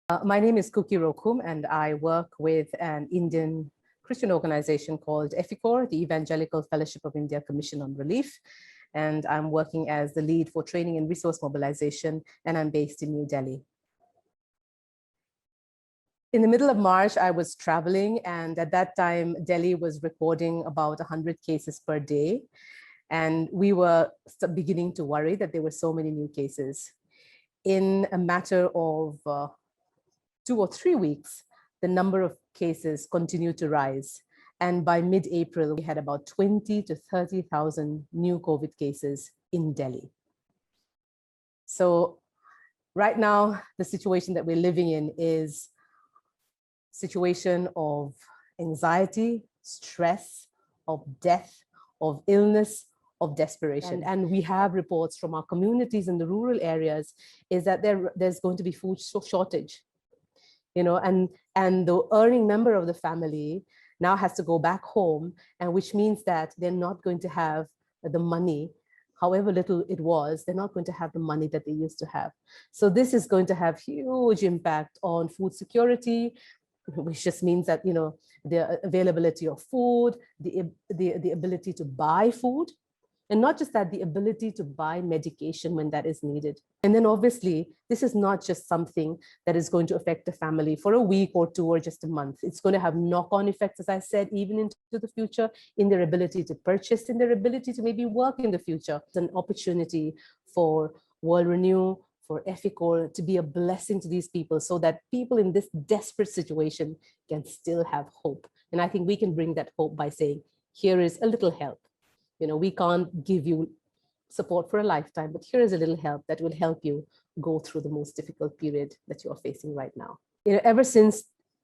My name is Kuki Rokum, and I work with an Indian Christian organization called EFICOR, the Evangelical Fellowship of India Commission on Relief. And I'm working as the lead for training and resource mobilization, and I'm based in New Delhi. In the middle of March, I was traveling, and at that time, Delhi was recording about 100 cases per day. And we were beginning to worry that there were so many new cases. In a matter of 2 or 3 weeks, the number of cases continued to rise. And by mid-April, we had about 20 to 30,000 new COVID cases in Delhi. So right now, the situation that we're living in is a situation of anxiety, stress, of death, of illness, of desperation. And we have reports from our communities in the rural areas is that there's going to be food shortage. And the earning member of the family now has to go back home, and which means that they're not going to have the money, however little it was, they're not going to have the money that they used to have. So this is going to have huge impact on food security, which just means that, the availability of food, the ability to buy food, and not just that, the ability to buy medication when that is needed. And then obviously, this is not just something that is going to affect the family for a week or 2 or just a month. It's going to have knock-on effects, as I said, even into the future, in their ability to purchase, in their ability to maybe work in the future. It's an opportunity for World Renew, for EFICOR to be a blessing to these people so that people in this desperate situation can still have hope. And I think we can bring that hope by saying, here is a little help. We can't give you support for a lifetime, but here is a little help that will help you go through the most difficult period that you're facing right now. Ever since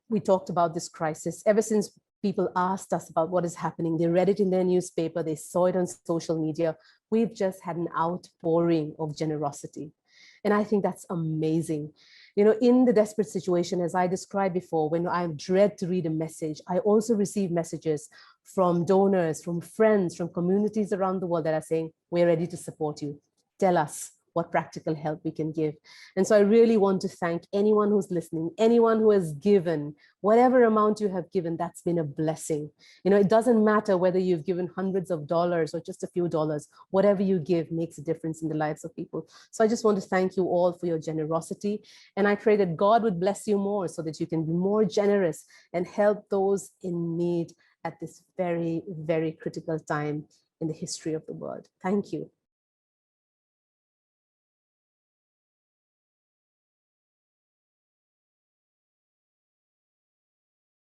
we talked about this crisis, ever since people asked us about what is happening, they read it in their newspaper, they saw it on social media, we've just had an outpouring of generosity. And I think that's amazing. In the desperate situation, as I described before, when I dread to read a message, I also receive messages from donors, from friends, from communities around the world that are saying, we're ready to support you. Tell us what practical help we can give. And so I really want to thank anyone who's listening, anyone who has given, whatever amount you have given, that's been a blessing. It doesn't matter whether you've given hundreds of dollars or just a few dollars, whatever you give makes a difference in the lives of people. So I just want to thank you all for your generosity. And I pray that God would bless you more so that you can be more generous and help those in need at this very, very critical time in the history of the world. Thank you.